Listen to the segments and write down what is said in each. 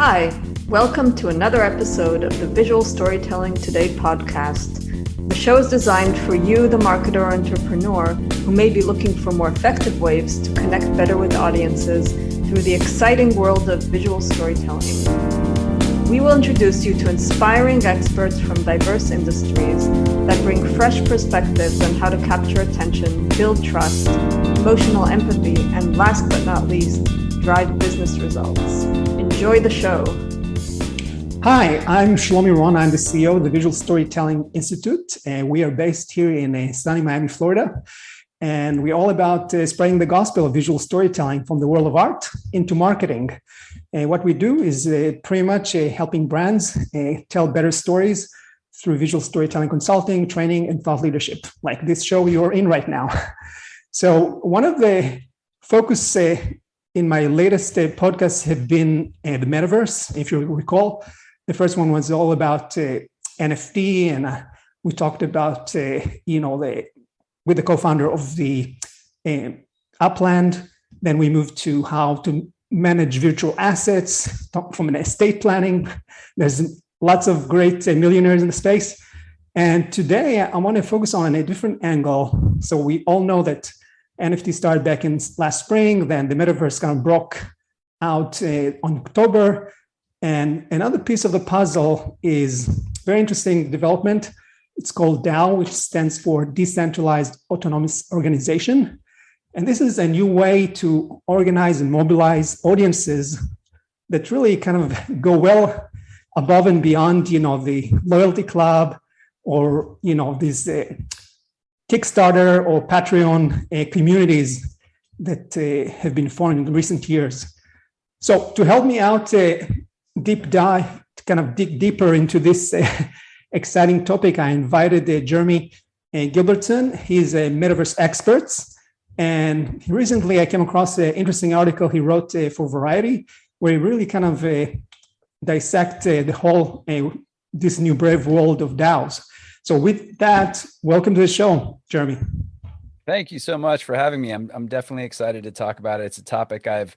Hi, welcome to another episode of the Visual Storytelling Today podcast. The show is designed for you, the marketer or entrepreneur, who may be looking for more effective ways to connect better with audiences through the exciting world of visual storytelling. We will introduce you to inspiring experts from diverse industries that bring fresh perspectives on how to capture attention, build trust, emotional empathy, and last but not least, drive business results. Enjoy the show. Hi, I'm Shlomi Ron. I'm the CEO of the Visual Storytelling Institute. We are based here in sunny Miami, Florida. And we're all about spreading the gospel of visual storytelling from the world of art into marketing. What we do is pretty much helping brands tell better stories through visual storytelling consulting, training, and thought leadership, like this show you're in right now. So one of the focus in my latest podcasts have been the metaverse. If you recall, the first one was all about NFT, and we talked about, with the co-founder of the Upland. Then we moved to how to manage virtual assets from an estate planning. There's lots of great millionaires in the space. And today I want to focus on a different angle. So we all know that NFT started back in last spring, then the metaverse kind of broke out on October. And another piece of the puzzle is very interesting development. It's called DAO, which stands for Decentralized Autonomous Organization. And this is a new way to organize and mobilize audiences that really kind of go well above and beyond, the loyalty club or, these Kickstarter or Patreon communities that have been formed in recent years. So to help me out, deep dive, to kind of dig deeper into this exciting topic, I invited Jeremy Gilbertson. He's a metaverse expert. And recently I came across an interesting article he wrote for Variety, where he really kind of dissect the whole, this new brave world of DAOs. So with that, welcome to the show, Jeremy. Thank you so much for having me. I'm definitely excited to talk about it. It's a topic I've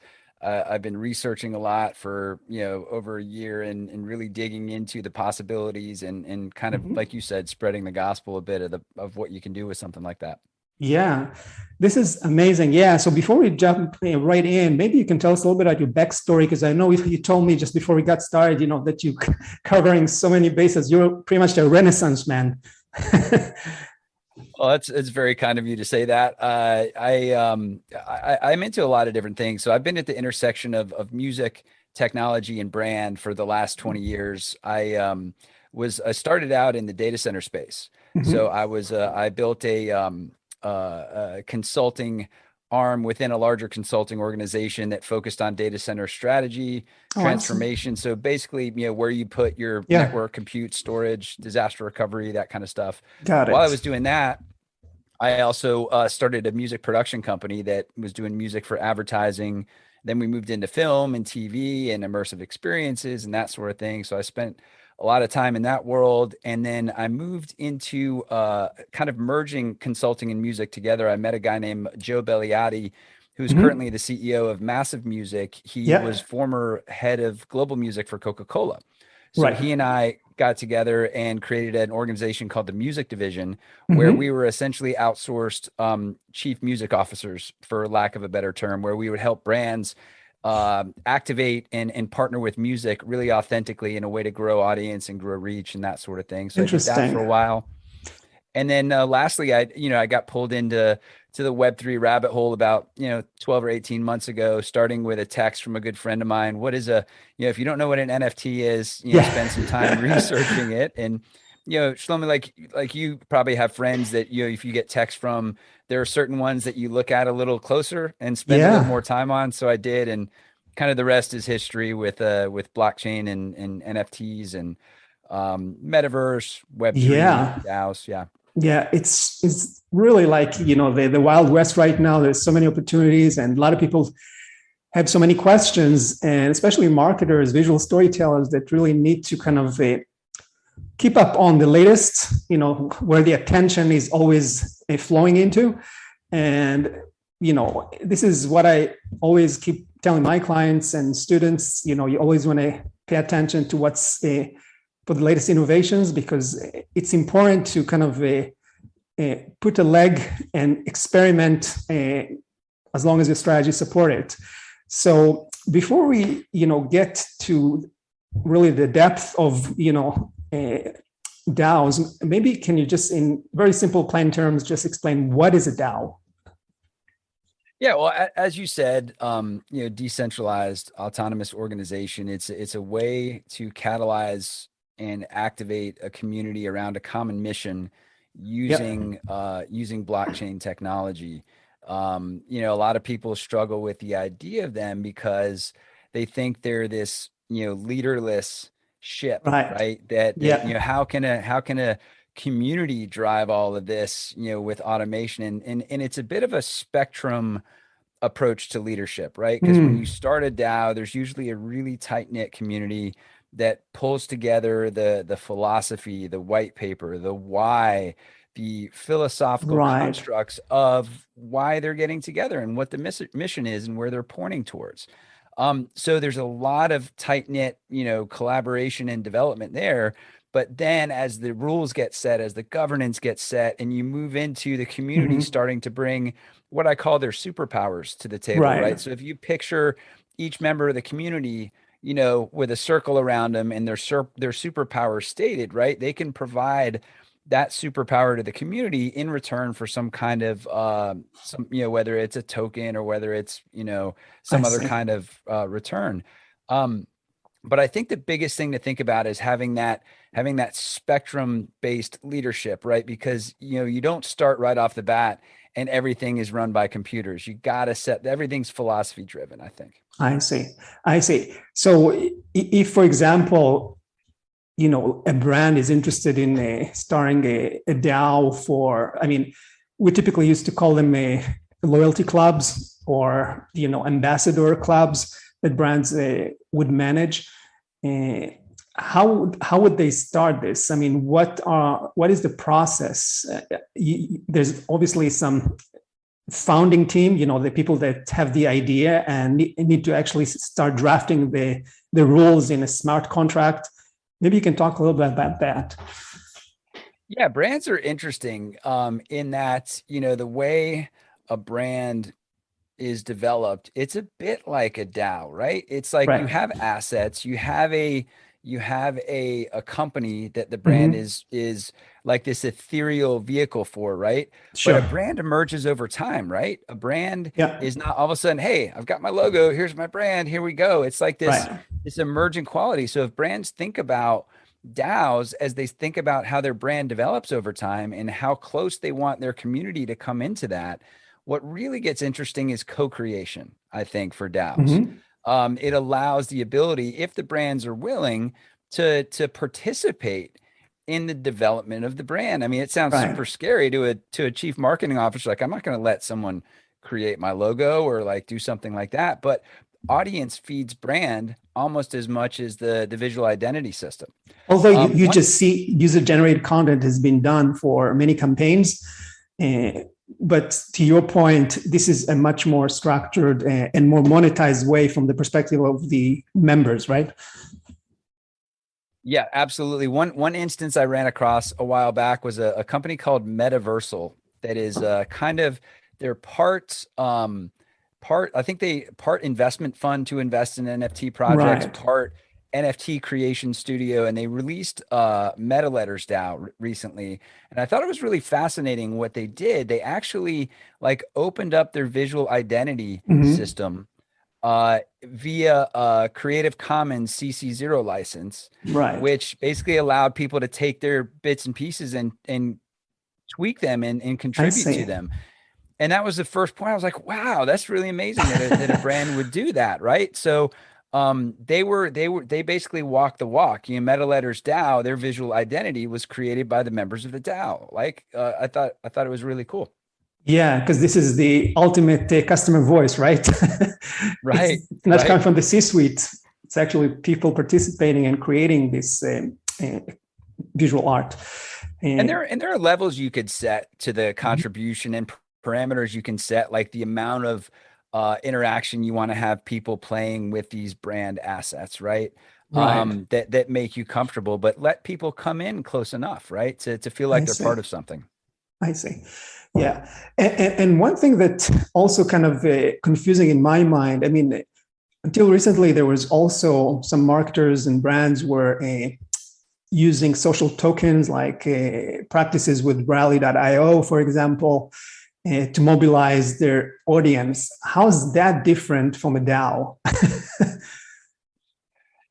been researching a lot for over a year and really digging into the possibilities and kind of like you said, spreading the gospel a bit of what you can do with something like that. Yeah, this is amazing. Yeah. So before we jump right in, maybe you can tell us a little bit about your backstory, because I know you told me just before we got started, that you're covering so many bases. You're pretty much a Renaissance man. Well, it's very kind of you to say that. I'm into a lot of different things. So I've been at the intersection of music, technology, and brand for the last 20 years. I started out in the data center space. Mm-hmm. So I built a consulting arm within a larger consulting organization that focused on data center strategy, transformation. So basically, where you put your network, compute, storage, disaster recovery, that kind of stuff. Got it. While I was doing that, I also started a music production company that was doing music for advertising. Then we moved into film and TV and immersive experiences and that sort of thing. So I spent a lot of time in that world. And then I moved into kind of merging consulting and music together. I met a guy named Joe Belliati, who's currently the CEO of Massive Music. He was former head of global music for Coca-Cola. So he and I got together and created an organization called the Music Division, where we were essentially outsourced chief music officers, for lack of a better term, where we would help brands activate and partner with music really authentically in a way to grow audience and grow reach and that sort of thing. So I did that for a while. And then lastly, I got pulled into the Web3 rabbit hole about 12 or 18 months ago, starting with a text from a good friend of mine. What is if you don't know what an NFT is, spend some time researching it. And Shlomi, like you probably have friends that if you get text from, there are certain ones that you look at a little closer and spend a little more time on. So I did, and kind of the rest is history with blockchain and NFTs and metaverse, Web3, DAOs. Yeah. Yeah, it's really like, the Wild West right now. There's so many opportunities and a lot of people have so many questions, and especially marketers, visual storytellers that really need to kind of keep up on the latest, where the attention is always flowing into. And, this is what I always keep telling my clients and students. You always want to pay attention to what's for the latest innovations, because it's important to kind of put a leg and experiment as long as your strategy support it. So before we, get to really the depth of, DAOs, maybe can you just, in very simple, plain terms, just explain what is a DAO? Yeah, well, as you said, decentralized autonomous organization, it's a way to catalyze and activate a community around a common mission using using blockchain technology. A lot of people struggle with the idea of them because they think they're this, leaderless ship, right? That how can a community drive all of this, with automation? And it's a bit of a spectrum approach to leadership, right? Because when you start a DAO, there's usually a really tight-knit community that pulls together the philosophy, the white paper, the why, the philosophical constructs of why they're getting together and what the mission is and where they're pointing towards. So there's a lot of tight-knit, collaboration and development there. But then as the rules get set, as the governance gets set, and you move into the community starting to bring what I call their superpowers to the table, right? So if you picture each member of the community, with a circle around them and their superpower stated, right? They can provide that superpower to the community in return for some kind of whether it's a token or whether it's some other kind of return. But I think the biggest thing to think about is having that spectrum based leadership, right? Because you don't start right off the bat and everything is run by computers. You got to set everything's philosophy driven, I think. I see. So if, for example, a brand is interested in starting a DAO for, we typically used to call them loyalty clubs or, ambassador clubs that brands would manage. How would they start this? What is the process? There's obviously some founding team, the people that have the idea and need to actually start drafting the rules in a smart contract. Maybe you can talk a little bit about that. Yeah, brands are interesting in that, the way a brand is developed, it's a bit like a DAO, right? It's like you have assets, you have a company that the brand is like this ethereal vehicle for, right? Sure. But a brand emerges over time, right? A brand is not all of a sudden, hey, I've got my logo, here's my brand, here we go. It's like this emergent quality. So if brands think about DAOs as they think about how their brand develops over time and how close they want their community to come into that, what really gets interesting is co-creation, I think, for DAOs. It allows the ability, if the brands are willing, to participate in the development of the brand. It sounds super scary to a chief marketing officer. Like, I'm not going to let someone create my logo or like do something like that. But audience feeds brand almost as much as the visual identity system. Although you just see user-generated content has been done for many campaigns. But to your point, this is a much more structured and more monetized way from the perspective of the members, right? Yeah, absolutely. One instance I ran across a while back was a company called Metaversal that is kind of their part investment fund to invest in NFT projects, part NFT creation studio, and they released MetaLetters DAO recently. And I thought it was really fascinating what they did. They actually opened up their visual identity system via a Creative Commons CC0 license, which basically allowed people to take their bits and pieces and tweak them and contribute to them. And that was the first point. I was like, wow, that's really amazing that a brand would do that, right? So they basically walked the walk. MetaLetters DAO, their visual identity was created by the members of the DAO. I thought it was really cool. Yeah, because this is the ultimate customer voice, right? Right. It's not coming from the C-suite. It's actually people participating and creating this visual art. And there are levels you could set to the contribution and parameters you can set, like the amount of interaction you want to have people playing with these brand assets, right? Right. that make you comfortable, but let people come in close enough, right? To feel like I they're see. part of something. I see. Yeah. And one thing that also kind of confusing in my mind, I mean, until recently, there was also some marketers and brands were using social tokens like practices with rally.io, for example, to mobilize their audience. How's that different from a DAO?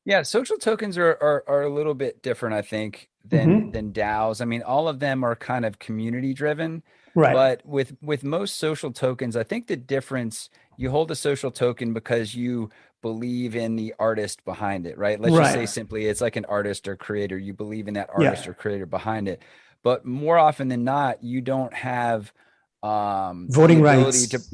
Yeah, social tokens are a little bit different, I think, Mm-hmm. than DAOs. I mean, all of them are kind of community driven, Right. but with most social tokens, I think the difference, you hold a social token because you believe in the artist behind it, right? Let's just say Right. simply it's like an artist or creator. You believe in that artist Yeah. or creator behind it. But more often than not, you don't have the Voting ability to, rights.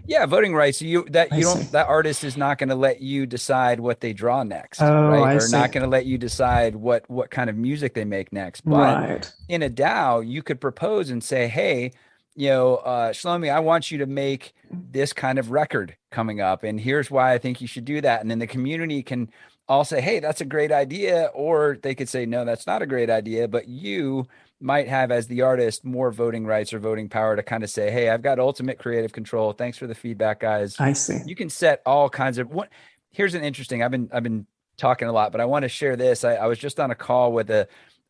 yeah, voting rights. I You see. don't, that artist is not going to let you decide what they draw next, Oh, right? I Or not see. going to let you decide what kind of music they make next. But Right. in a DAO, you could propose and say, hey, Shlomi, I want you to make this kind of record coming up, and here's why I think you should do that. And then the community can all say, hey, that's a great idea, or they could say, no, that's not a great idea, but you might have, as the artist, more voting rights or voting power to kind of say, hey, I've got ultimate creative control. Thanks for the feedback, guys. I see. You can set all kinds of what. Here's an interesting, I've been talking a lot, but I want to share this. I was just on a call with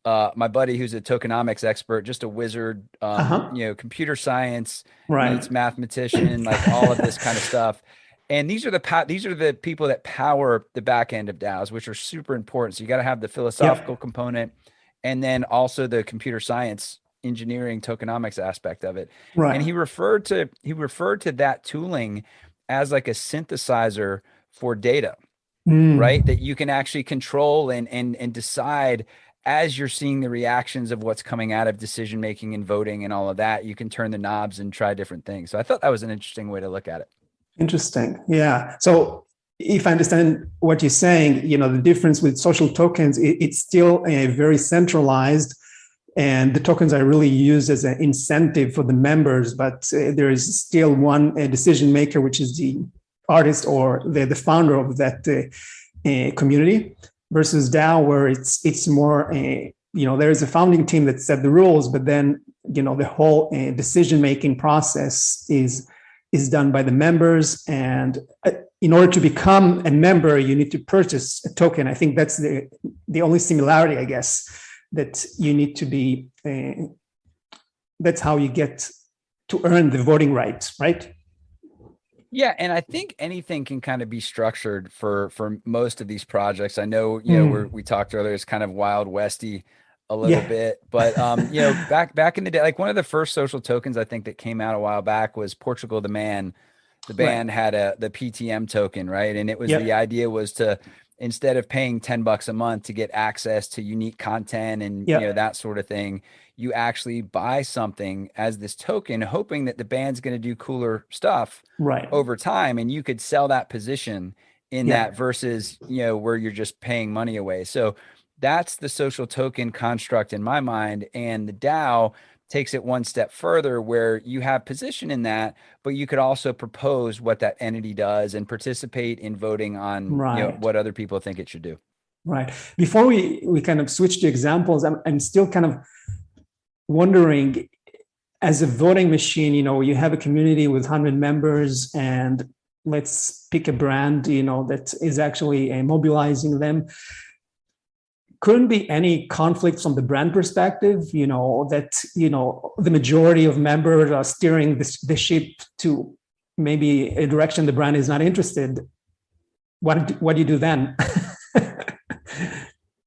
my buddy who's a tokenomics expert, just a wizard, Uh-huh. computer science Right. meets mathematician, like all of this kind of stuff. And these are the people that power the back end of DAOs, which are super important. So you got to have the philosophical Yep. component, and then also the computer science, engineering, tokenomics aspect of it. And Right. he referred to that tooling as like a synthesizer for data, right? Mm. That you can actually control and decide as you're seeing the reactions of what's coming out of decision making and voting and all of that. You can turn the knobs and try different things. So I thought that was an interesting way to look at it. Interesting. Yeah. So if I understand what you're saying, the difference with social tokens, it's still a very centralized, and the tokens are really used as an incentive for the members, but there is still one decision maker, which is the artist or the founder of that community, versus DAO, where it's more, there is a founding team that set the rules, but then, the whole decision making process is done by the members. And in order to become a member, you need to purchase a token. I think that's the only similarity, I guess, that you need to be. That's how you get to earn the voting rights, right? Yeah, and I think anything can kind of be structured for most of these projects. I know, we talked earlier, it's kind of wild westy a little Yeah. bit, but back in the day, like one of the first social tokens I think that came out a while back was Portugal the Man. The Right. band had the PTM token, right? And it was, the Yep. idea was to, instead of paying $10 a month to get access to unique content and Yep. that sort of thing, you actually buy something as this token, hoping that the band's going to do cooler stuff Right. over time, and you could sell that position in that Yep. versus where you're just paying money away. So that's the social token construct in my mind, and the DAO takes it one step further where you have position in that, but you could also propose what that entity does and participate in voting on Right. what other people think it should do. Right. Before we kind of switch to examples, I'm still kind of wondering, as a voting machine, you have a community with 100 members, and let's pick a brand, that is actually mobilizing them. Couldn't be any conflict from the brand perspective, that, the majority of members are steering the ship to maybe a direction the brand is not interested. What do you do then?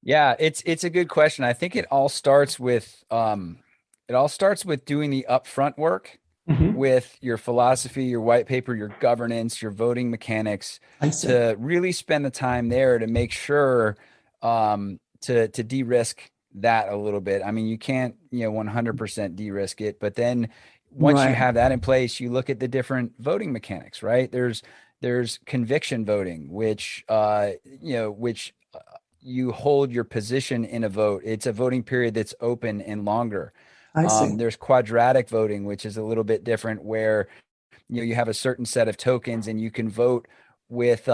Yeah, it's a good question. I think it all starts with doing the upfront work Mhm. with your philosophy, your white paper, your governance, your voting mechanics, I see. to really spend the time there to make sure to de-risk that a little bit. I mean, you can't 100% de-risk it, but then once you Right. have that in place, you look at the different voting mechanics, right? There's conviction voting, which you hold your position in a vote. It's a voting period that's open and longer. I see. There's quadratic voting, which is a little bit different, where you have a certain set of tokens and you can vote with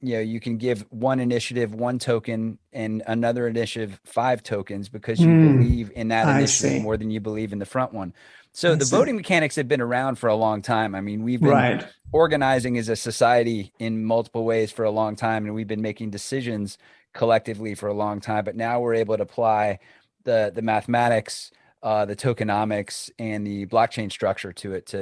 you can give one initiative one token and another initiative 5 tokens because you Mm, believe in that I initiative see. more than you believe in the front one. So I the see. voting mechanics have been around for a long time. I mean, we've been Right. organizing as a society in multiple ways for a long time, and we've been making decisions collectively for a long time. But now we're able to apply the mathematics, the tokenomics, and the blockchain structure to it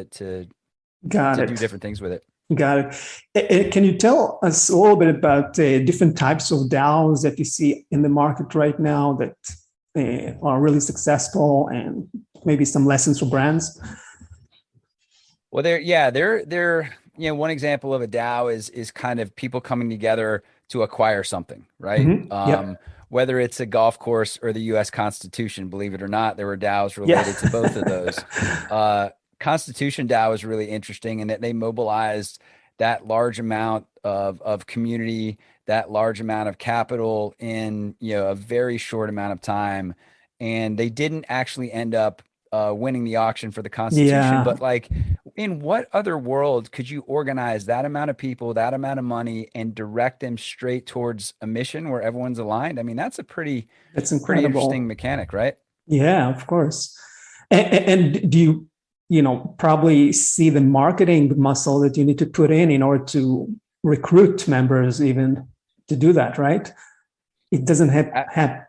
Got to do it. different things with it. Got it. Can you tell us a little bit about different types of DAOs that you see in the market right now that are really successful, and maybe some lessons for brands? Well, they're one example of a DAO is kind of people coming together to acquire something, right? Yep. Whether it's a golf course or the U.S. Constitution, believe it or not, there were DAOs Yeah. related to both of those. Constitution DAO is really interesting in that they mobilized that large amount of community, that large amount of capital in a very short amount of time, and they didn't actually end up winning the auction for the Constitution. Yeah. But like, in what other world could you organize that amount of people, that amount of money, and direct them straight towards a mission where everyone's aligned? I mean, that's a That's pretty interesting incredible. mechanic, right? Yeah, of course. And do probably see the marketing muscle that you need to put in order to recruit members even to do that, right? It doesn't have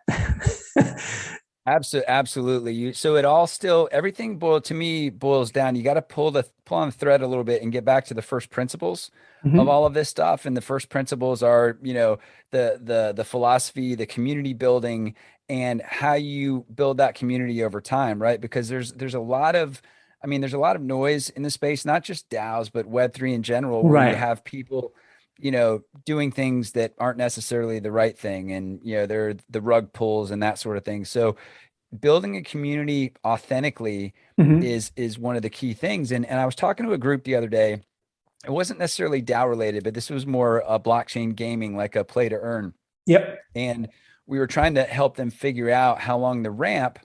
Absolutely. So it all still everything boils down. You got to pull on the thread a little bit and get back to the first principles of Mhm. all of this stuff. And the first principles are, the philosophy, the community building, and how you build that community over time, right? Because there's a lot of there's a lot of noise in the space, not just DAOs, but Web3 in general, where you Right. have people doing things that aren't necessarily the right thing. And, they're the rug pulls and that sort of thing. So building a community authentically Mhm. is one of the key things. And I was talking to a group the other day. It wasn't necessarily DAO related, but this was more blockchain gaming, like a play to earn. Yep. And we were trying to help them figure out how long the ramp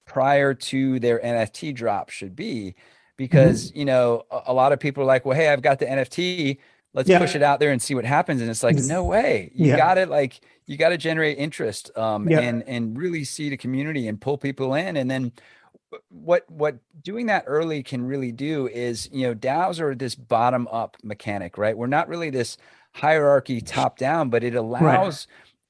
prior to their NFT drop should be. Because, Mhm. a lot of people are like, well, hey, I've got the NFT. Let's push it Yep. out there and see what happens. And it's like, no way. Yeah. You got to generate interest Yeah. and really see the community and pull people in. And then what doing that early can really do is, DAOs are this bottom up mechanic, right? We're not really this hierarchy top down, but it Right. allows,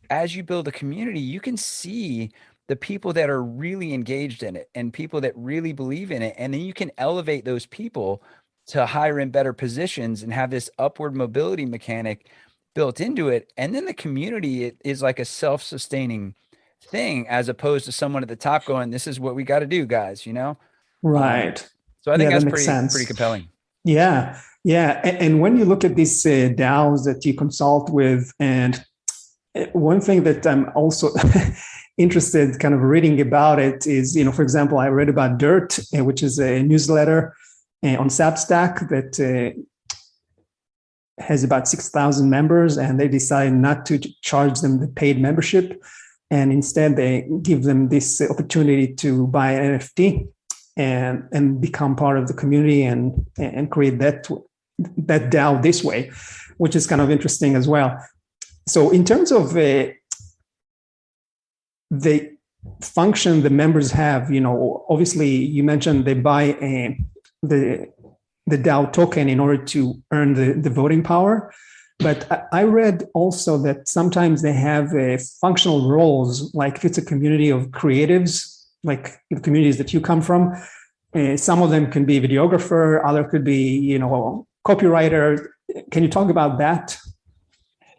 as you build a community, you can see the people that are really engaged in it and people that really believe in it. And then you can elevate those people to higher and better positions and have this upward mobility mechanic built into it. And then the community is like a self-sustaining thing, as opposed to someone at the top going, this is what we got to do, guys. Um, Right. so I think Yeah, that that's makes pretty sense. compelling. Yeah. Yeah. And when you look at these DAOs that you consult with, and one thing that I'm also interested kind of reading about it is, for example, I read about Dirt, which is a newsletter on Substack that has about 6,000 members, and they decided not to charge them the paid membership. And instead, they give them this opportunity to buy an NFT and become part of the community and create that DAO this way, which is kind of interesting as well. So in terms of the function the members have, obviously you mentioned they buy the DAO token in order to earn the voting power. But I read also that sometimes they have functional roles, like if it's a community of creatives, like the communities that you come from, some of them can be videographer, other could be, copywriter. Can you talk about that?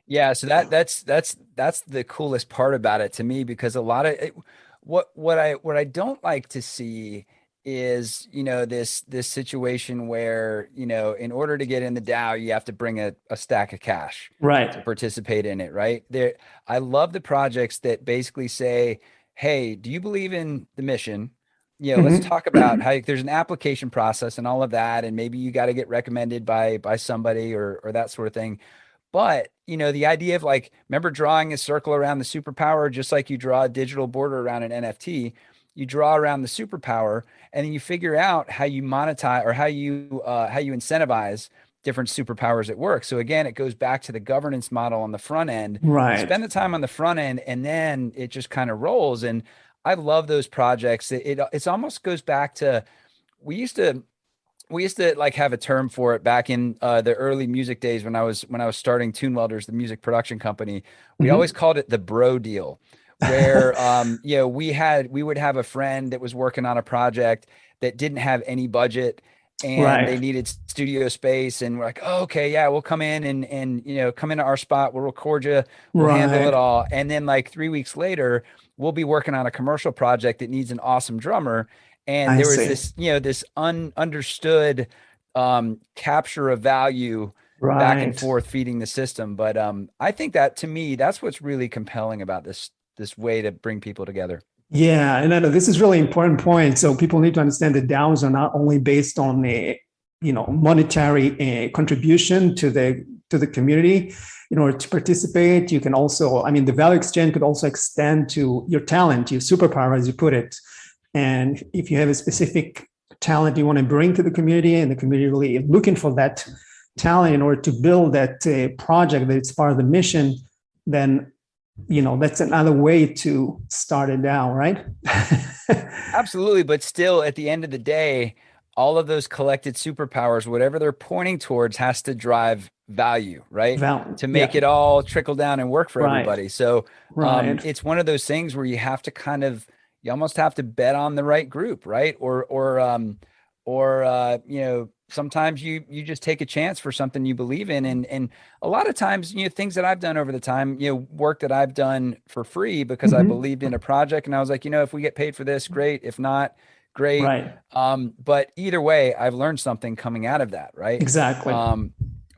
Yeah, so that's the coolest part about it to me, because a lot of it, what I don't like to see is, this situation where, in order to get in the DAO, you have to bring a stack of cash to Right. participate in it, right? I love the projects that basically say, hey, do you believe in the mission? Let's talk about Mm-hmm. how there's an application process and all of that, and maybe you got to get recommended by somebody or that sort of thing. But, the idea of, like, remember drawing a circle around the superpower, just like you draw a digital border around an NFT, you draw around the superpower, and then you figure out how you monetize, or how you incentivize different superpowers at work. So again, it goes back to the governance model on the front end. Right. Spend the time on the front end, and then it just kind of rolls. And I love those projects. It almost goes back to, we used to like have a term for it back in the early music days when I was starting Tune Welders, the music production company. We always called it the bro deal, where we would have a friend that was working on a project that didn't have any budget, and they needed studio space, and we're like, oh, okay, yeah, we'll come in and come into our spot, we'll record you, we'll handle it all. And then like 3 weeks later, we'll be working on a commercial project that needs an awesome drummer. And there was this understood capture of value back and forth feeding the system. But I think that, to me, that's what's really compelling about this way to bring people together. Yeah, and I know this is really important point. So people need to understand that DAOs are not only based on a monetary contribution to the community. In order to participate, you can also, the value exchange could also extend to your talent, your superpower, as you put it. And if you have a specific talent you want to bring to the community, and the community really is looking for that talent in order to build that project that it's part of the mission, then that's another way to start it down, right? Absolutely. But still, at the end of the day, all of those collected superpowers, whatever they're pointing towards, has to drive value, right? To make it all trickle down and work for everybody. So it's one of those things where you have to you almost have to bet on the right group, right? Or sometimes you just take a chance for something you believe in. And a lot of times, things that I've done over the time, work that I've done for free because I believed in a project, and I was like, if we get paid for this, great. If not, great. Right. But either way, I've learned something coming out of that, right? Exactly.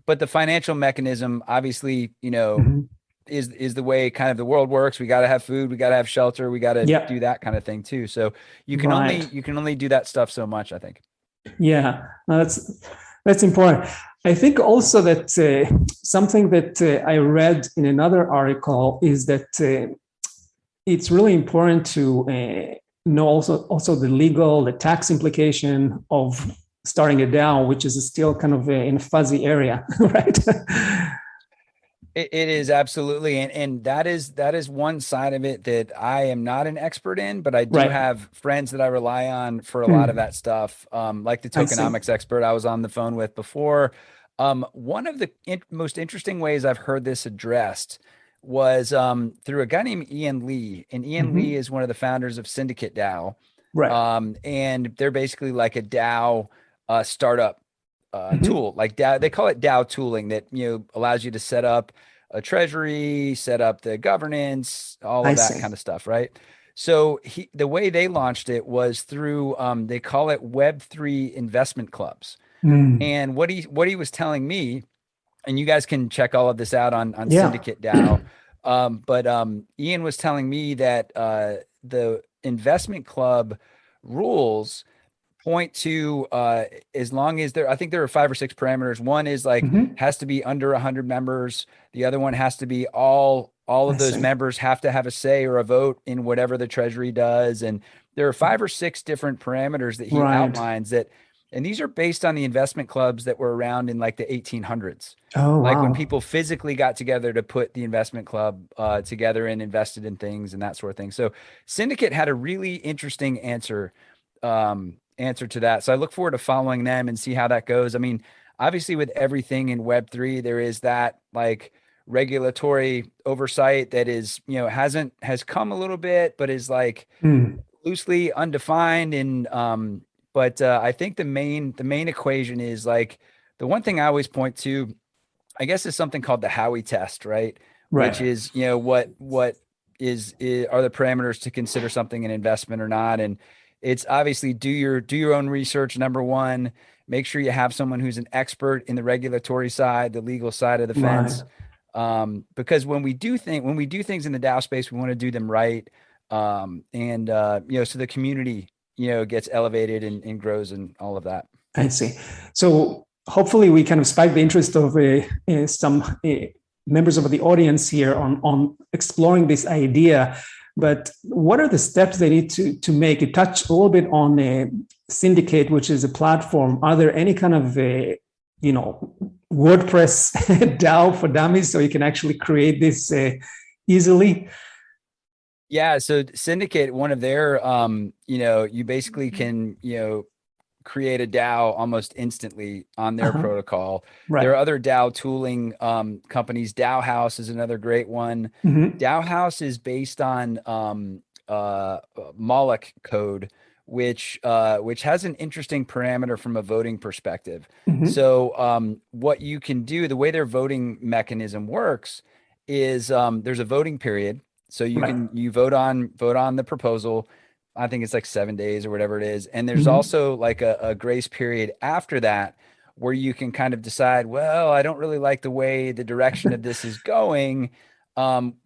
But the financial mechanism, obviously, is the way kind of the world works. We got to have food, we got to have shelter, we got to do that kind of thing too. So you can only do that stuff so much, I think. Yeah, that's important. I think also that something that I read in another article is that it's really important to know also the tax implication of starting a DAO, which is still kind of in a fuzzy area, right? It is, absolutely. And that is one side of it that I am not an expert in, but I do have friends that I rely on for a lot of that stuff. Like the tokenomics expert I was on the phone with before. One of the most interesting ways I've heard this addressed was through a guy named Ian Lee. And Ian Lee is one of the founders of Syndicate DAO. Right. And they're basically like a DAO startup tool, like DAO. They call it DAO tooling, that allows you to set up a treasury, set up the governance, all of that kind of stuff, right? So the way they launched it was through they call it Web3 investment clubs. And what he was telling me, and you guys can check all of this out on Syndicate DAO, but Ian was telling me that the investment club rules point to as long as I think there are 5 or 6 parameters. One is like has to be under 100 members. The other one has to be all of those members have to have a say or a vote in whatever the treasury does. And there are 5 or 6 different parameters that he outlines that, and these are based on the investment clubs that were around in like the 1800s. Oh, like when people physically got together to put the investment club together and invested in things and that sort of thing. So Syndicate had a really interesting answer to that. So I look forward to following them and see how that goes. I mean, obviously with everything in Web3, there is that like regulatory oversight that is, has come a little bit, but is like loosely undefined. And, but I think the main equation is like, the one thing I always point to, I guess, is something called the Howey test, right? Which is, what are the parameters to consider something an investment or not? And it's obviously do your own research. Number one, make sure you have someone who's an expert in the regulatory side, the legal side of the fence. Because when we do things in the DAO space, we want to do them right. So the community, gets elevated and grows and all of that. I see. So hopefully we kind of spike the interest of some members of the audience here on exploring this idea. But what are the steps they need to make? You touch a little bit on Syndicate, which is a platform. Are there any kind of WordPress DAO for dummies, so you can actually create this easily. Yeah. So Syndicate, one of their, you basically can, create a DAO almost instantly on their protocol. Right. There are other DAO tooling companies. DAO House is another great one. DAO House is based on Moloch code, which has an interesting parameter from a voting perspective. So what you can do, the way their voting mechanism works is there's a voting period. So you vote on the proposal. I think it's like 7 days or whatever it is. And there's also like a grace period after that where you can kind of decide, well, I don't really like the way the direction of this is going.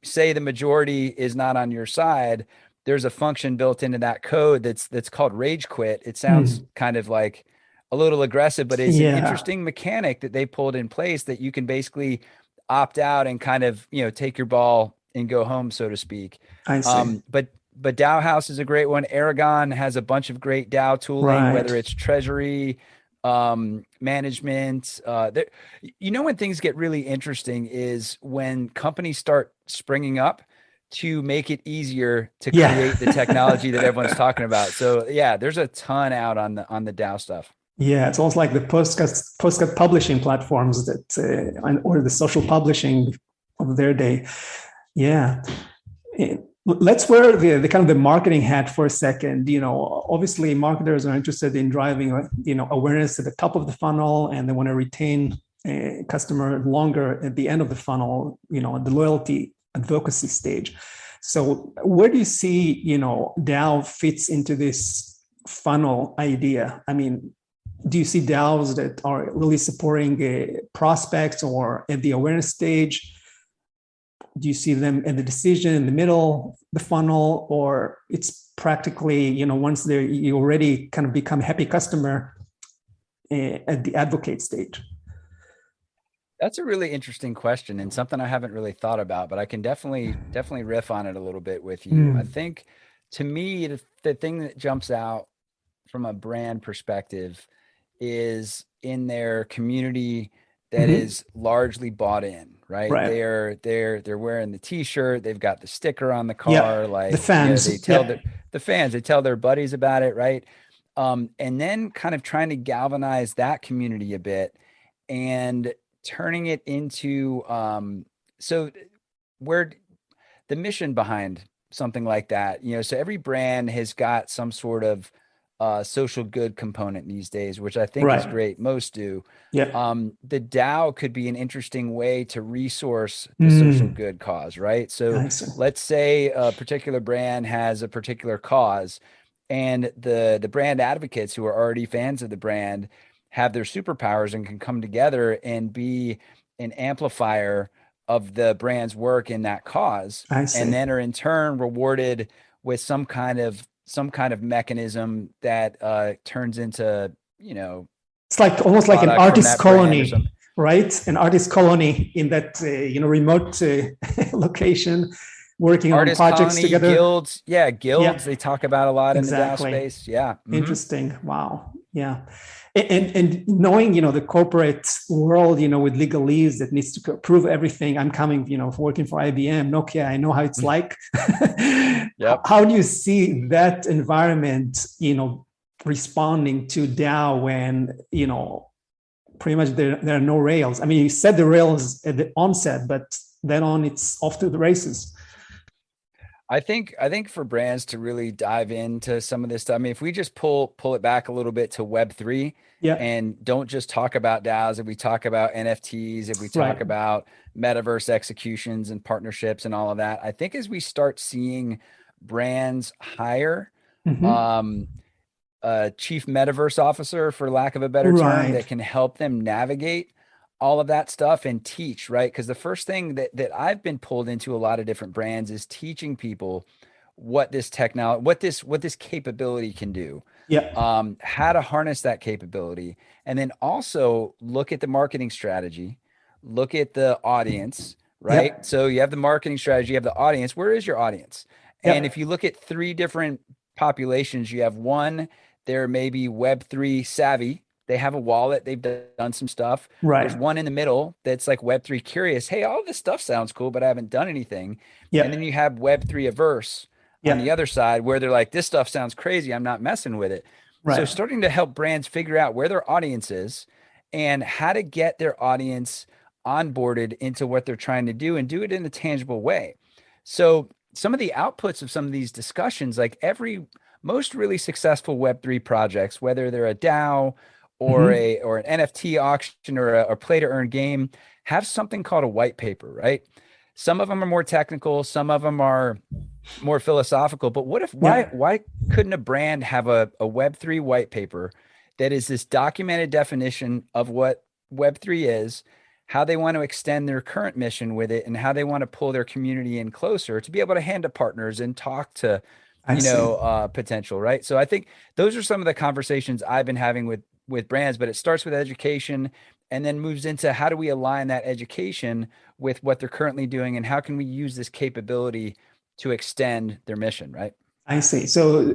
Say the majority is not on your side. There's a function built into that code that's called rage quit. It sounds kind of like a little aggressive, but it's an interesting mechanic that they pulled in place that you can basically opt out and kind of, take your ball and go home, so to speak. I see. But DAO House is a great one. Aragon has a bunch of great DAO tooling, whether it's treasury, management. When things get really interesting is when companies start springing up to make it easier to create the technology that everyone's talking about. So yeah, there's a ton out on the DAO stuff. Yeah, it's almost like the postcard publishing platforms that, or the social publishing of their day. Yeah. Let's wear the kind of the marketing hat for a second. Obviously marketers are interested in driving, awareness at the top of the funnel, and they want to retain a customer longer at the end of the funnel, the loyalty advocacy stage. So where do you see, DAO fits into this funnel idea? I mean, do you see DAOs that are really supporting prospects or at the awareness stage? Do you see them in the decision in the middle, the funnel, or it's practically, once you already kind of become a happy customer at the advocate stage? That's a really interesting question and something I haven't really thought about, but I can definitely riff on it a little bit with you. I think to me, the thing that jumps out from a brand perspective is in their community that is largely bought in, right? They're wearing the t-shirt, they've got the sticker on the car, like the fans. They tell the fans, they tell their buddies about it, right? And then kind of trying to galvanize that community a bit and turning it into so where the mission behind something like that, so every brand has got some sort of social good component these days, which I think is great. Most do. The DAO could be an interesting way to resource the social good cause, right? So let's say a particular brand has a particular cause, and the brand advocates who are already fans of the brand have their superpowers and can come together and be an amplifier of the brand's work in that cause, and then are in turn rewarded with some kind of mechanism that turns into, it's like almost like an artist colony, right? An artist colony in that, remote location, working on projects together. Guilds. Yeah. Guilds. They talk about a lot in the DAO space. Yeah. Interesting. Wow. Yeah. And knowing, the corporate world, with legalese that needs to approve everything. I'm coming, working for IBM, Nokia. I know how it's like. How do you see that environment, responding to DAO when, pretty much there are no rails? I mean, you set the rails at the onset, but then on it's off to the races. I think for brands to really dive into some of this stuff, I mean, if we just pull it back a little bit to Web3 and don't just talk about DAOs, if we talk about NFTs, if we talk about metaverse executions and partnerships and all of that, I think as we start seeing brands hire a chief metaverse officer, for lack of a better term, that can help them navigate all of that stuff and teach, right? Because the first thing that I've been pulled into a lot of different brands is teaching people what this technology, what this capability can do, how to harness that capability, and then also look at the marketing strategy, look at the audience, right? So you have the marketing strategy, you have the audience. Where is your audience? And if you look at three different populations, you have one, they're maybe Web3 savvy, They have a wallet. They've done some stuff. There's Right. one in the middle that's like Web3 curious. Hey, all this stuff sounds cool, but I haven't done anything. And then Yep. you have Web3 averse on the Yep. other side where they're like, this stuff sounds crazy. I'm not messing with it. So Right. starting to help brands figure out where their audience is and how to get their audience onboarded into what they're trying to do and do it in a tangible way. So some of the outputs of some of these discussions, like most really successful Web3 projects, whether they're a DAO or Hmm. an NFT auction or a play to earn game, have something called a white paper, right? Some of them are more technical, some of them are more philosophical, but what if Yep. why couldn't a brand have a Web3 white paper that is this documented definition of what Web3 is, how they want to extend their current mission with it, and how they want to pull their community in closer to be able to hand to partners and talk to, I see. potential, right? So I think those are some of the conversations I've been having with brands, but it starts with education and then moves into how do we align that education with what they're currently doing and how can we use this capability to extend their mission, right? I see. So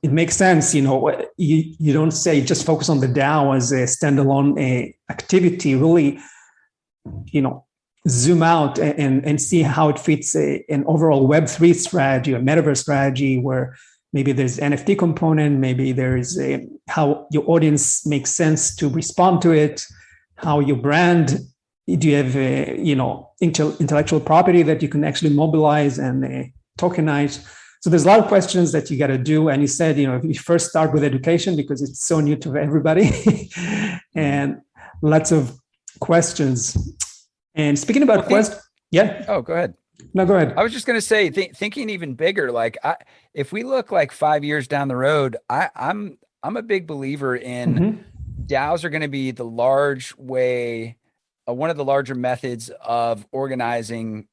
it makes sense. You don't say just focus on the DAO as a standalone activity. Really, zoom out and see how it fits an overall Web3 strategy, a metaverse strategy, where maybe there's NFT component, maybe there's how your audience makes sense to respond to it, how your brand. Do you have intellectual property that you can actually mobilize and tokenize? So there's a lot of questions that you got to do. And you said, if you first start with education because it's so new to everybody and lots of questions. And speaking about questions, yeah. Oh, go ahead. No, go ahead. I was just going to say, thinking even bigger, like if we look like 5 years down the road, I'm a big believer in DAOs are going to be the large way, one of the larger methods of organizing,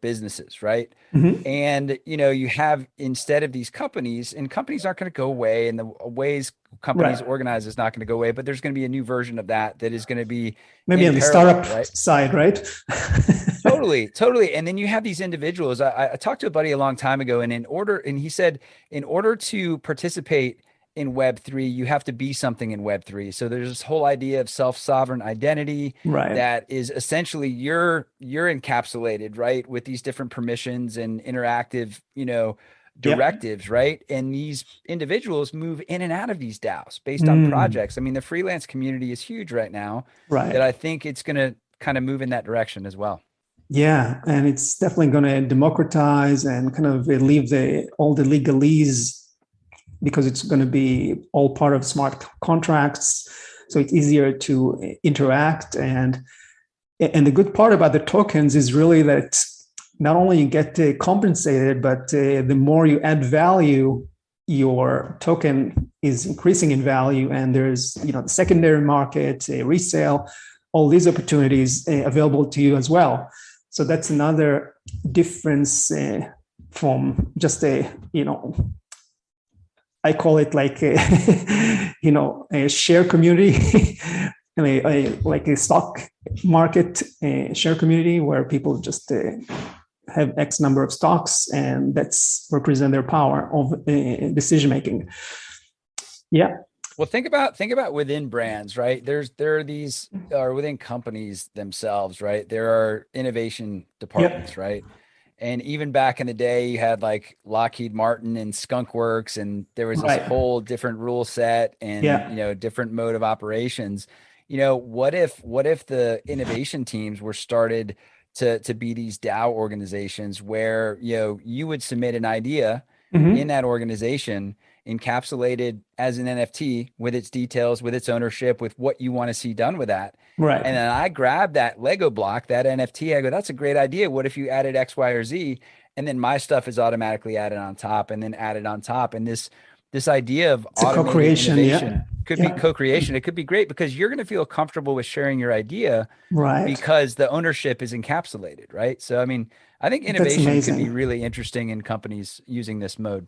businesses, right? Mm-hmm. And, you have instead of these companies, and companies aren't going to go away, and the ways companies Right. organize is not going to go away, but there's going to be a new version of that is going to be maybe in on the parallel, startup right? side, right? Totally. And then you have these individuals. I talked to a buddy a long time ago, and he said, in order to participate in Web3, you have to be something in Web3. So there's this whole idea of self-sovereign identity Right. that is essentially you're encapsulated, right, with these different permissions and interactive, Yep. directives, right? And these individuals move in and out of these DAOs based on Mm, projects. I mean, the freelance community is huge right now that right. I think it's going to kind of move in that direction as well. Yeah, and it's definitely going to democratize and kind of leave all the legalese because it's going to be all part of smart contracts, so it's easier to interact. And the good part about the tokens is really that not only you get compensated, but the more you add value, your token is increasing in value, and there's the secondary market, resale, all these opportunities available to you as well. So that's another difference from just I call it like a share community, like a stock market share community where people just have X number of stocks, and that's represent their power of decision making. Yeah. Well, think about within brands, right? There are these, or within companies themselves, right? There are innovation departments, Yep. right? And even back in the day, you had like Lockheed Martin and Skunk Works, and there was this Right. whole different rule set and Yeah. different mode of operations. What if the innovation teams were started to be these DAO organizations where you would submit an idea in Mm-hmm. that organization encapsulated as an NFT with its details, with its ownership, with what you want to see done with that. Right. And then I grab that Lego block, that NFT. I go, that's a great idea. What if you added X, Y, or Z? And then my stuff is automatically added on top and then added on top. And this idea of It's a automated co-creation. Yeah. innovation could be Yeah. co-creation. It could be great because you're going to feel comfortable with sharing your idea Right. because the ownership is encapsulated, right? So, I mean, I think That's innovation could be amazing. really interesting in companies using this mode.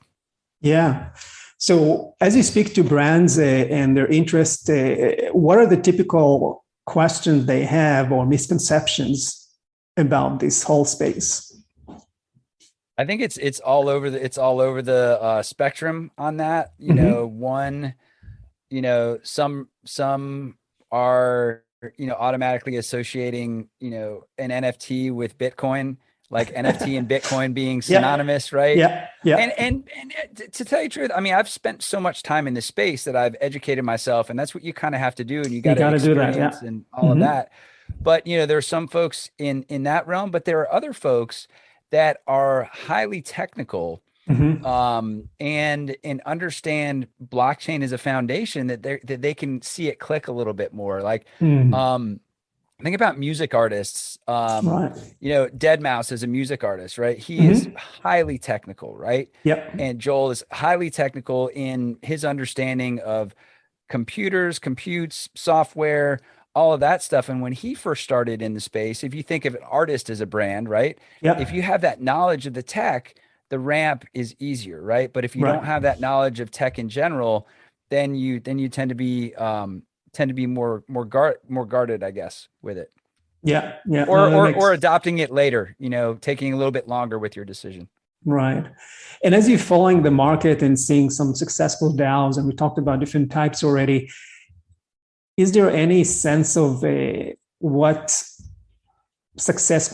Yeah. So as you speak to brands and their interest, what are the typical questions they have or misconceptions about this whole space? I think it's all over the spectrum on that. Mm-hmm. One some are, automatically associating, an NFT with Bitcoin, like NFT and Bitcoin being Yeah. synonymous, right? Yeah. Yeah. And to tell you the truth, I mean, I've spent so much time in this space that I've educated myself, and that's what you kind of have to do, and you You got to got to do that. Yeah. experience and all of that. But there are some folks in that realm, but there are other folks that are highly technical, Mm-hmm. and understand blockchain as a foundation, that they can see it click a little bit more. Like, Mm. um, think about music artists. Right. Dead Mouse is a music artist, right? He is Mm-hmm. highly technical, right? Yep. And Joel is highly technical in his understanding of computers, computes, software, all of that stuff. And when he first started in the space, if you think of an artist as a brand, right? If Yep. you have that knowledge of the tech, the ramp is easier, right? But if you don't Right. have that knowledge of tech in general, then you tend to be more guarded, I guess, with it. Yeah. Yeah. Or No, that or makes adopting it later, taking a little bit longer with your decision. right. And as you're following the market and seeing some successful DAOs, and we talked about different types already, is there any sense of what success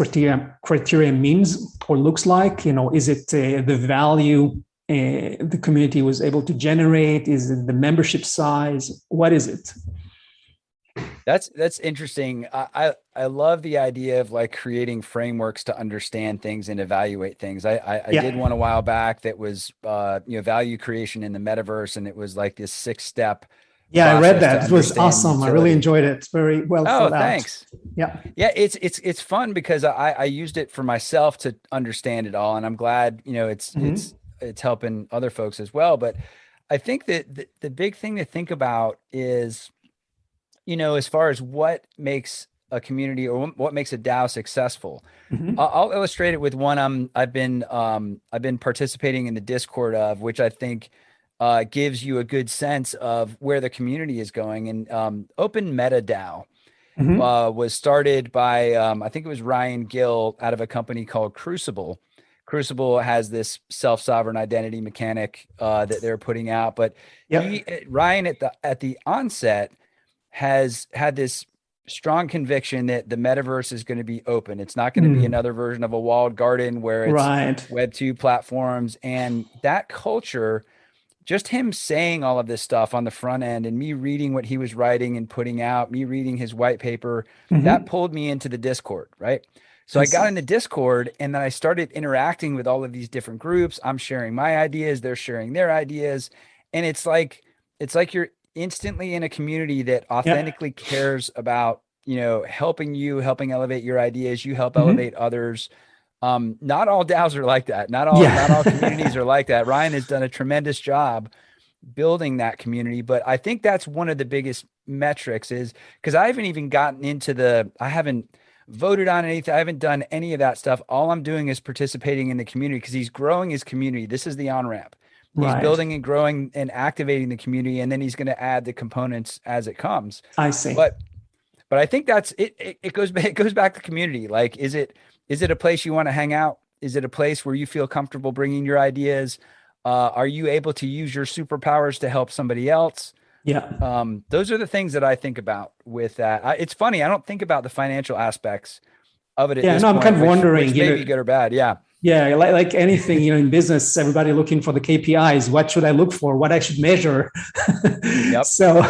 criteria means or looks like? Is it the value the community was able to generate? Is it the membership size? What is it? That's interesting. I love the idea of like creating frameworks to understand things and evaluate things. I did Yeah. one a while back that was value creation in the metaverse, and it was like this 6-step Yeah, I read process to that. It was understand awesome. I really utility. enjoyed it. Very well Oh, thought out. thanks. Yeah. Yeah, it's fun because I used it for myself to understand it all, and I'm glad it's Mm-hmm. it's it's helping other folks as well. But I think that the big thing to think about is, as far as what makes a community or what makes a DAO successful. Mm-hmm. I'll illustrate it with one I've been participating in the Discord of, which I think gives you a good sense of where the community is going. And Open Meta DAO Mm-hmm. was started by I think it was Ryan Gill out of a company called Crucible. Crucible has this self-sovereign identity mechanic that they're putting out, but Yep. Ryan at the onset has had this strong conviction that the metaverse is going to be open. It's not going to be Mm. another version of a walled garden where it's Right. Web 2 platforms. And that culture, just him saying all of this stuff on the front end and me reading what he was writing and putting out, me reading his white paper, that Mm-hmm. pulled me into the Discord, right? So I I got see. in the Discord, and then I started interacting with all of these different groups. I'm sharing my ideas, they're sharing their ideas. And it's like you're instantly in a community that Yep. authentically cares about, helping you, helping elevate your ideas. You help Mm-hmm. elevate others. Not all DAOs are like that. Not all communities Yeah. are like that. Ryan has done a tremendous job building that community, but I think that's one of the biggest metrics, is because I haven't even gotten into I haven't voted on anything. I haven't done any of that stuff. All I'm doing is participating in the community because he's growing his community. This is the on-ramp. He's Right. building and growing and activating the community, and then he's going to add the components as it comes. I see. But but I think that's it. It goes back to community. Like, is it a place you want to hang out? Is it a place where you feel comfortable bringing your ideas? Are you able to use your superpowers to help somebody else? Yeah. Those are the things that I think about with that. It's funny, I don't think about the financial aspects of it at Yeah. this No, I'm kind point, of which wondering, may be good or bad. Yeah. yeah, like anything, in business, everybody looking for the KPIs. What should I look for? What I should measure? Yep. so,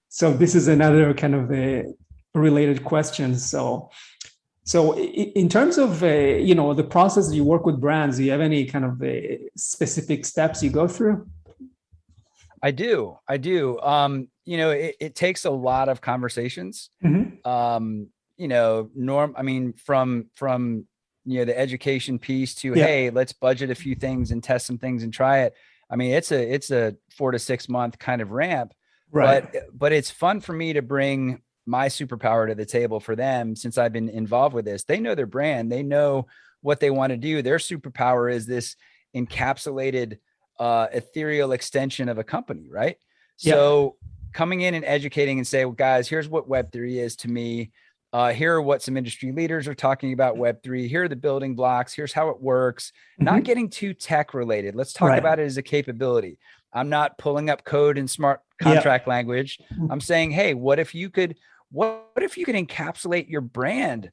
so this is another kind of a related question. So in terms of the process you work with brands, do you have any kind of specific steps you go through? I do. I do. It takes a lot of conversations. Mm-hmm. I mean, from the education piece to, Yeah. hey, let's budget a few things and test some things and try it. I mean, it's a 4 to 6 month kind of ramp, Right. but it's fun for me to bring my superpower to the table for them. Since I've been involved with this, they know their brand, they know what they want to do. Their superpower is this encapsulated ethereal extension of a company, right? Yeah. So coming in and educating and say, well, guys, here's what Web3 is to me. Here are what some industry leaders are talking about Web3. Here are the building blocks. Here's how it works. Not Mm-hmm. getting too tech related. Let's talk Right. about it as a capability. I'm not pulling up code in smart contract language. I'm saying, hey, what if you could encapsulate your brand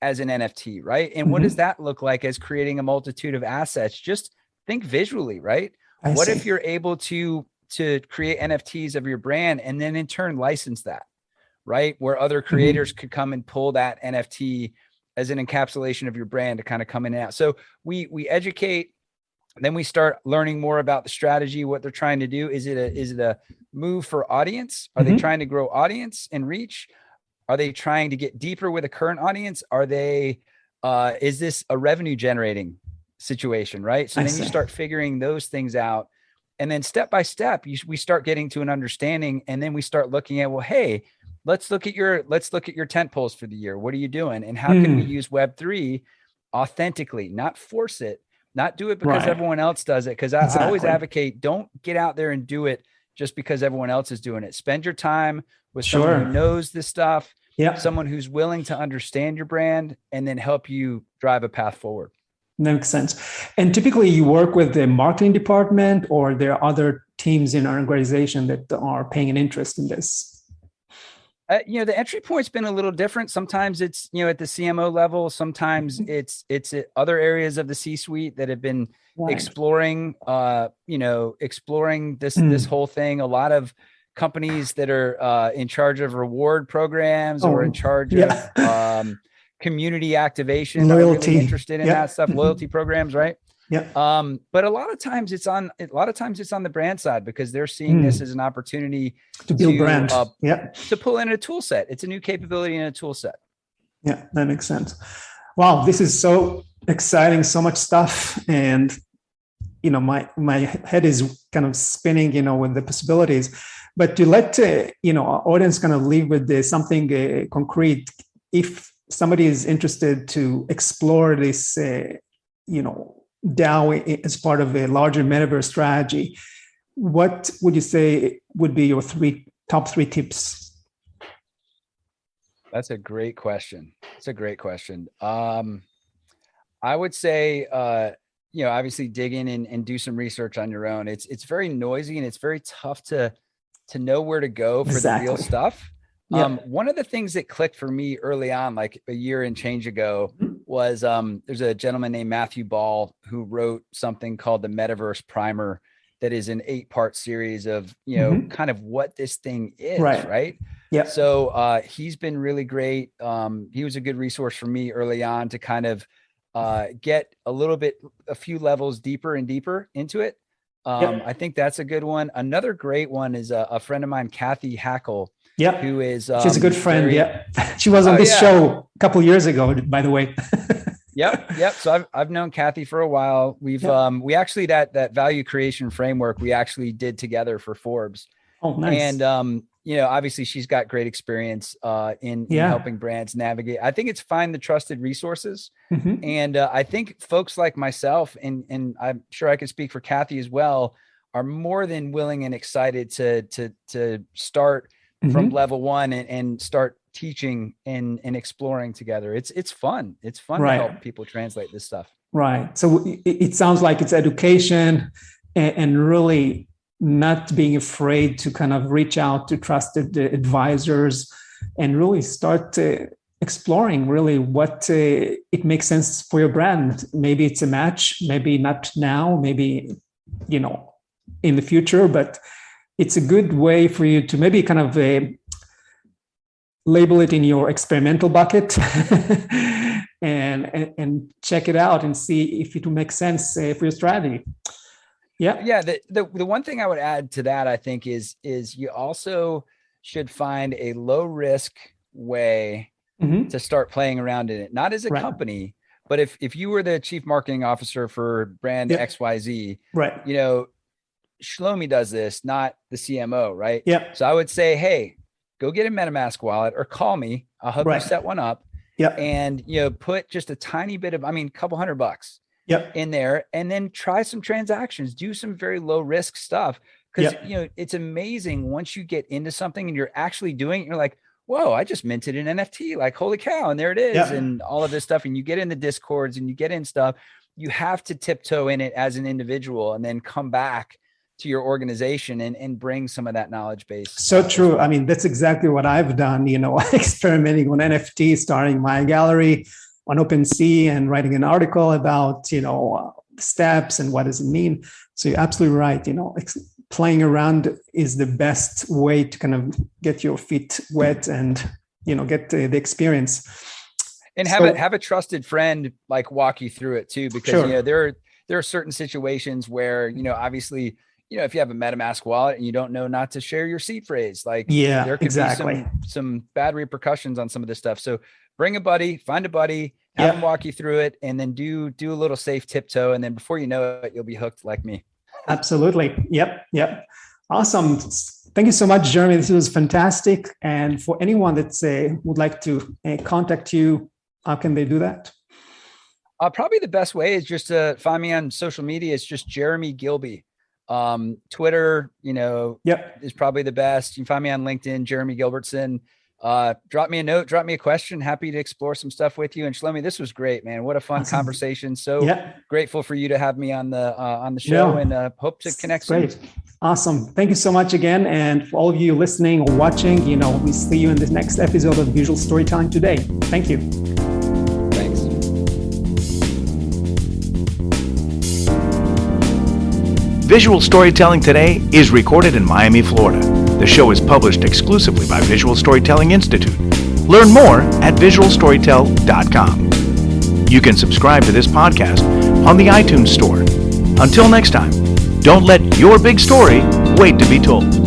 as an NFT, right? And what does that look like as creating a multitude of assets? Just think visually, right? What if you're able to create NFTs of your brand and then in turn license that, right? Where other creators could come and pull that NFT as an encapsulation of your brand to kind of come in and out. So we educate, then we start learning more about the strategy, what they're trying to do. Is it a move for audience? Are they trying to grow audience and reach? Are they trying to get deeper with a current audience? Are they, is this a revenue generating situation, right? So then you start figuring those things out. And then step by step, we start getting to an understanding. And then we start looking at, well, hey, let's look at your tent poles for the year. What are you doing? And how can we use Web3 authentically, not force it, not do it because everyone else does it. Because I always advocate, don't get out there and do it just because everyone else is doing it. Spend your time with someone who knows this stuff, someone who's willing to understand your brand and then help you drive a path forward. That makes sense. And typically you work with the marketing department, or there are other teams in our organization that are paying an interest in this? The entry point's been a little different. Sometimes it's, at the CMO level. Sometimes it's at other areas of the C-suite that have been exploring this whole thing. A lot of companies that are in charge of reward programs or in charge of community activation, loyalty, are really interested in that stuff, loyalty programs, right? But a lot of times it's on the brand side, because they're seeing this as an opportunity to build brand, to pull in a tool set. It's a new capability in a tool set. Yeah, that makes sense. Wow, this is so exciting, so much stuff. And, my head is kind of spinning, with the possibilities. But to let, our audience kind of leave with something concrete, if somebody is interested to explore this, DAO as part of a larger metaverse strategy, what would you say would be your top three tips? That's a great question. I would say, obviously dig in and do some research on your own. It's very noisy and it's very tough to know where to go for the real stuff. One of the things that clicked for me early on, like a year and change ago, was there's a gentleman named Matthew Ball who wrote something called the Metaverse Primer that is an 8-part series of, kind of what this thing is, right? Yeah. So he's been really great. He was a good resource for me early on to kind of get a few levels deeper and deeper into it. I think that's a good one. Another great one is a friend of mine, Kathy Hackle. Who is she's a good friend. She was on this show a couple of years ago, by the way. Yep. So I've known Kathy for a while. We've we actually that value creation framework we actually did together for Forbes. Oh, nice. And obviously she's got great experience in helping brands navigate. I think it's find the trusted resources. And I think folks like myself, and I'm sure I can speak for Kathy as well, are more than willing and excited to start from level one and start teaching and exploring together. It's fun. It's fun to help people translate this stuff. Right. So it sounds like it's education and really not being afraid to kind of reach out to trusted advisors and really start exploring really what it makes sense for your brand. Maybe it's a match, maybe not now, maybe, in the future, but it's a good way for you to maybe kind of label it in your experimental bucket and check it out and see if it will make sense for your strategy. The one thing I would add to that, I think, is you also should find a low risk way to start playing around in it, not as a company, but if you were the chief marketing officer for brand XYZ, Shlomi does this, not the CMO, right? So I would say, hey, go get a MetaMask wallet or call me. I'll help you set one up. And, put just a tiny bit of, a couple $100 in there, and then try some transactions, do some very low risk stuff. Cause it's amazing once you get into something and you're actually doing it, you're like, whoa, I just minted an NFT, like, holy cow. And there it is. And all of this stuff. And you get in the Discords and you get in stuff, you have to tiptoe in it as an individual and then come back to your organization and bring some of that knowledge base. So true. I mean, that's exactly what I've done, experimenting on NFT, starting my gallery on OpenSea and writing an article about, steps and what does it mean. So you're absolutely right. Playing around is the best way to kind of get your feet wet and, get the experience. And have a trusted friend like walk you through it too, because Sure. there are certain situations where, obviously, if you have a MetaMask wallet and you don't know not to share your seed phrase, like there could be some bad repercussions on some of this stuff. So bring a buddy, find a buddy, have them walk you through it, and then do a little safe tiptoe. And then before you know it, you'll be hooked like me. Absolutely. Yep. Awesome. Thank you so much, Jeremy. This was fantastic. And for anyone that would like to contact you, how can they do that? Probably the best way is just to find me on social media. It's just Jeremy Gilby. Twitter, is probably the best. You can find me on LinkedIn, Jeremy Gilbertson. Drop me a note, drop me a question. Happy to explore some stuff with you. And Shlomi, this was great, man. What a fun conversation. So grateful for you to have me on the show, and hope to connect soon. Great. Awesome. Thank you so much again. And for all of you listening or watching, we see you in the next episode of Visual Storytelling Today. Thank you. Thanks. Visual Storytelling Today is recorded in Miami, Florida. The show is published exclusively by Visual Storytelling Institute. Learn more at visualstorytell.com. You can subscribe to this podcast on the iTunes Store. Until next time, don't let your big story wait to be told.